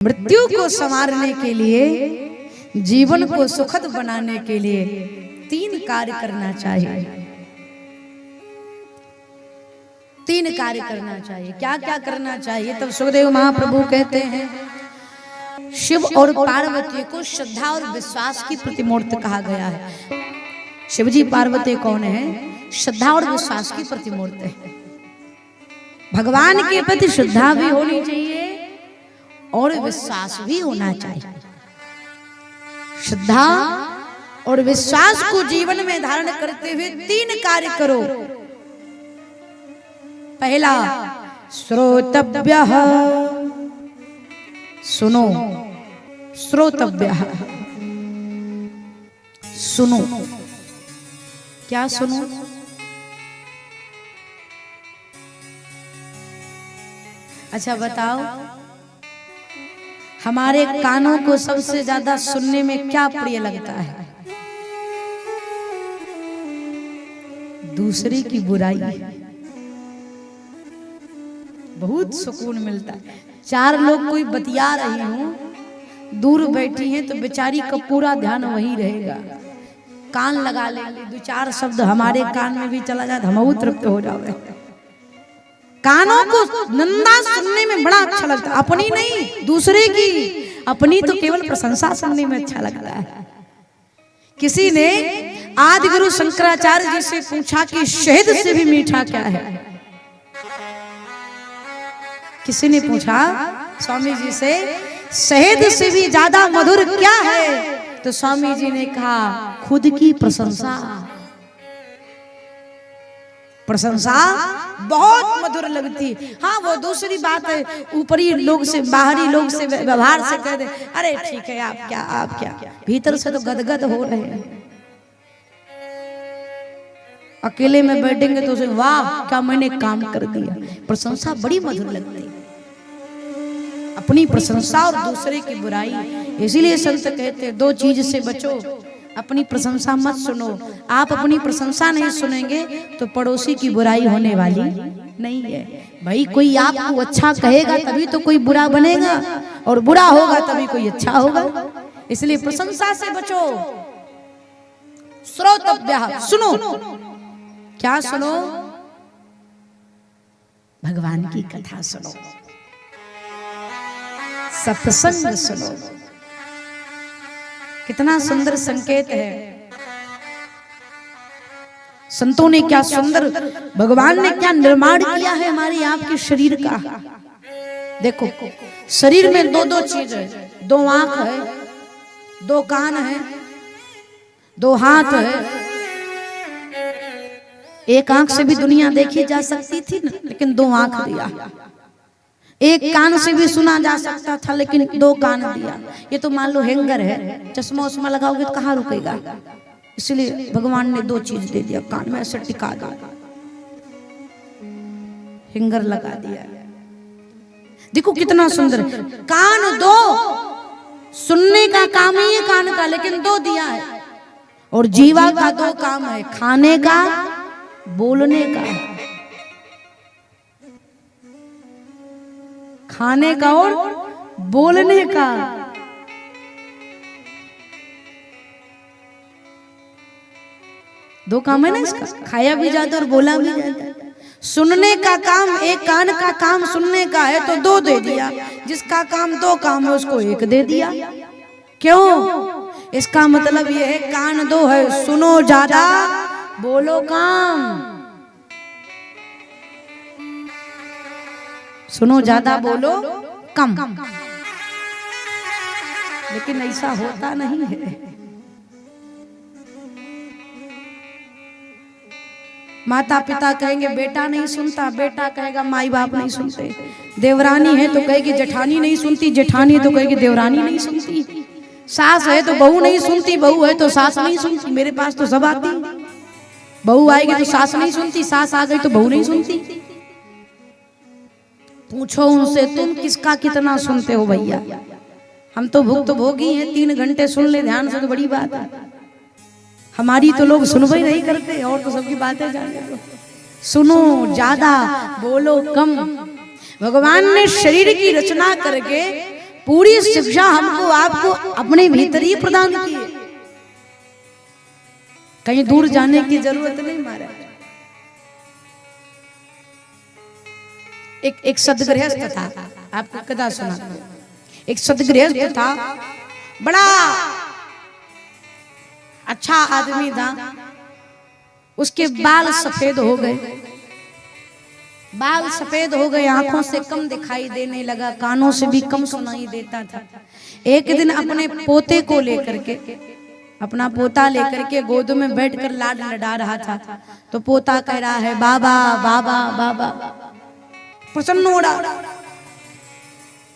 मृत्यु को संवारने के लिए, जीवन को सुखद बनाने के लिए 3 कार्य करना चाहिए। 3 कार्य करना चाहिए। क्या क्या करना चाहिए? तब सुखदेव महाप्रभु कहते हैं, शिव और पार्वती को श्रद्धा और विश्वास की प्रतिमूर्ति कहा गया है। शिवजी पार्वती कौन है? श्रद्धा और विश्वास की प्रतिमूर्ति है। भगवान के प्रति श्रद्धा भी होनी चाहिए और विश्वास भी होना चाहिए। श्रद्धा और विश्वास को जीवन में धारण करते हुए 3 कार्य करो। पहला, श्रोतव्यः, सुनो। श्रोतव्यः, सुनो। क्या सुनो? अच्छा बताओ, हमारे कानों को सबसे ज्यादा सुनने में क्या प्रिय लगता है? दूसरे की बुराई। बहुत सुकून मिलता है। 4 लोग कोई बतिया रही हूं, दूर बैठी हैं तो बेचारी का पूरा ध्यान वही रहेगा। कान लगा लेंगे, 2-4 शब्द हमारे कान में भी चला जाए, हम तृप्त हो जाओगे। कानों को निंदा सुनने में बड़ा अच्छा लगता है, अपनी नहीं दूसरे की। अपनी तो केवल प्रशंसा सुनने में अच्छा लगता है। किसी ने आदि गुरु शंकराचार्य जी से पूछा कि शहद से भी मीठा क्या है? किसी ने पूछा स्वामी जी से, शहद से भी ज्यादा मधुर क्या है? तो स्वामी जी ने कहा, खुद की प्रशंसा। प्रशंसा बहुत मधुर लगती। हाँ, वो दूसरी बात है, ऊपरी लोग से, बाहरी लोग से, व्यवहार से कह दे, अरे ठीक है, आप क्या, भीतर से तो गदगद हो रहे हैं। अकेले में बैठेंगे तो वाह क्या मैंने काम कर दिया। प्रशंसा बड़ी मधुर लगती है। अपनी प्रशंसा और दूसरे की बुराई। इसीलिए संत कहते हैं, 2 चीज से बचो, अपनी प्रशंसा मत सुनो। आप अपनी प्रशंसा नहीं सुनेंगे तो पड़ोसी की बुराई होने वाली नहीं है। भाई कोई आपको अच्छा कहेगा तभी तो कोई बुरा बनेगा, और बुरा होगा तभी कोई अच्छा होगा। इसलिए प्रशंसा से बचो। श्रोतव्यः, सुनो। क्या सुनो? भगवान की कथा सुनो, सत्संग सुनो। कितना सुंदर संकेत है। संतों ने क्या सुंदर, भगवान ने क्या निर्माण किया है हमारे आपके शरीर का। देखो, शरीर में 2 चीज है। 2 आंख है, 2 कान है, 2 हाथ है। एक आंख से भी दुनिया देखी जा सकती थी ना, लेकिन 2 आंख दिया। एक कान से भी सुना जा सकता था, लेकिन 2 कान दिया। ये तो मान लो हैंगर है, चश्मा उस्मा लगाओगे तो कहाँ रुकेगा। इसलिए भगवान ने 2 चीज दे दिया, कान में ऐसे टिका दो, हैंगर लगा दिया। देखो कितना सुंदर। कान 2, सुनने का काम ही है कान का, लेकिन 2 दिया है। और जीवा का 2 काम है, खाने का, बोलने का। खाने का और बोलने का। दो काम है ना इसका, खाया भी जाता और बोला भी जाता। सुनने का काम, एक कान का काम सुनने का है तो 2 दे दिया। जिसका काम 2 काम है उसको 1 दे दिया। क्यों? इसका मतलब यह है, कान 2 है, सुनो ज्यादा, बोलो काम। सुनो ज्यादा, बोलो कम। लेकिन ऐसा होता नहीं है। माता पिता कहेंगे बेटा नहीं सुनता, बेटा कहेगा माई बाप नहीं सुनते। देवरानी है तो कहेगी जेठानी नहीं सुनती, जेठानी है तो कहेगी देवरानी नहीं सुनती। सास है तो बहू नहीं सुनती, बहू है तो सास नहीं सुनती। मेरे पास तो सब आती। बहू आएगी तो सास नहीं सुनती, सास आ गई तो बहू नहीं सुनती। पूछो उनसे, तुम किसका कितना सुनते हो भैया? हम तो भुक्तभोगी हैं, 3 घंटे सुन ले ध्यान से तो बड़ी बात है। हमारी तो लोग सुनवाई ही नहीं करते, और तो सबकी बातें जाने दो। सुनो ज्यादा, बोलो कम। भगवान ने शरीर की रचना करके पूरी शिक्षा हमको आपको अपने भीतर ही प्रदान की है, कहीं दूर जाने की जरूरत नहीं महाराज। एक सदगृहस्थ था, आपको कथा सुना। एक सदगृहस्थ था, बड़ा अच्छा आदमी था। उसके बाल सफेद हो गए, बाल सफेद हो गए, आंखों से कम दिखाई देने लगा, कानों से भी कम सुनाई देता था। एक दिन अपने पोते को लेकर के, अपना पोता लेकर के गोद में बैठकर लाड लड़ा रहा था, तो पोता कह रहा है बाबा बाबा बाबा, प्रसन्न हो रहा।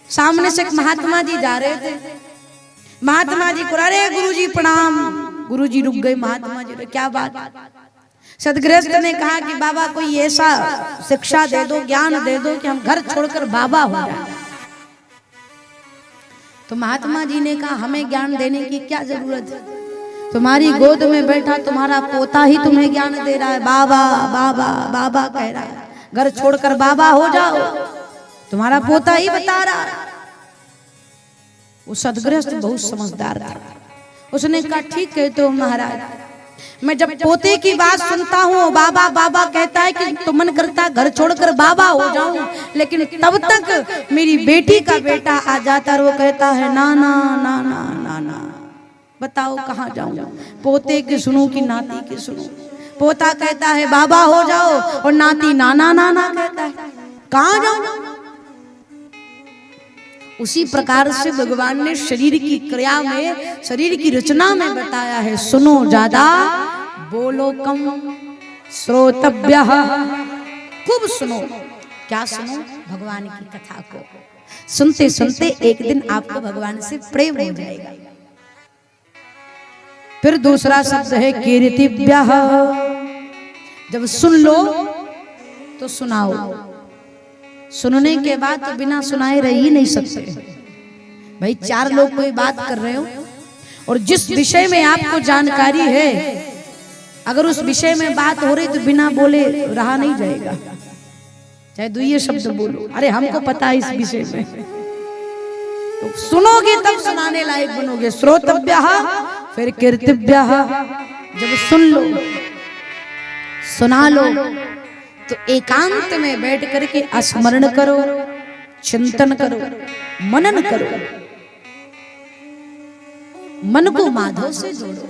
सामने से एक महात्मा जी जा रहे थे, महात्मा जी को अरे गुरुजी प्रणाम। गुरुजी रुक गए, महात्मा जी क्या बात। सदगृहस्थ ने कहा कि बाबा कोई ऐसा शिक्षा दे दो, ज्ञान दे दो कि हम घर छोड़कर बाबा हो जाए। तो महात्मा जी ने कहा हमें ज्ञान देने की क्या जरूरत है, तुम्हारी गोद में बैठा तुम्हारा पोता ही तुम्हें ज्ञान दे रहा है, बाबा बाबा बाबा कह रहा है, घर छोड़कर बाबा हो जाओ, तुम्हारा पोता ही बता रहा है। वो सदगृहस्थ बहुत समझदार था, उसने कहा ठीक कहते हो महाराज, मैं जब पोते की बात सुनता हूँ बाबा बाबा कहता है कि तो मन करता घर छोड़कर बाबा हो जाऊं, लेकिन तब तक मेरी बेटी का बेटा आ जाता और वो कहता है नाना नाना नाना, बताओ कहाँ जाऊं, पोते की सुनूं कि नाती की सुनूं। पोता कहता है बाबा हो जाओ और नाती नाना नाना कहता है, कहाँ जाऊं। उसी प्रकार से भगवान ने शरीर की क्रिया में, शरीर की रचना में बताया है, सुनो ज्यादा बोलो कम, श्रोतव्यः, खूब सुनो। क्या सुनो? भगवान की कथा को सुनते सुनते एक दिन आपको भगवान से प्रेम हो जाएगा। फिर दूसरा शब्द है कीर्तिभ्यः, जब सुन लो तो सुनाओ, सुनने के बाद तो बिना सुनाए रह ही नहीं सकते। भाई चार लोग कोई बात कर रहे हो और जिस विषय में आपको जानकारी है, अगर उस विषय में बात हो रही तो बिना बोले रहा नहीं जाएगा, चाहे दुइये शब्द बोलो, अरे हमको पता है इस विषय में, तो सुनोगे तब सुनाने लायक बनोगे। श्रोतव्यः, फिर कीर्तिभ्यः, जब सुन लो सुना लो तो एकांत में बैठ करके स्मरण करो, चिंतन करो, मनन करो, मन को माधव से जोड़ो।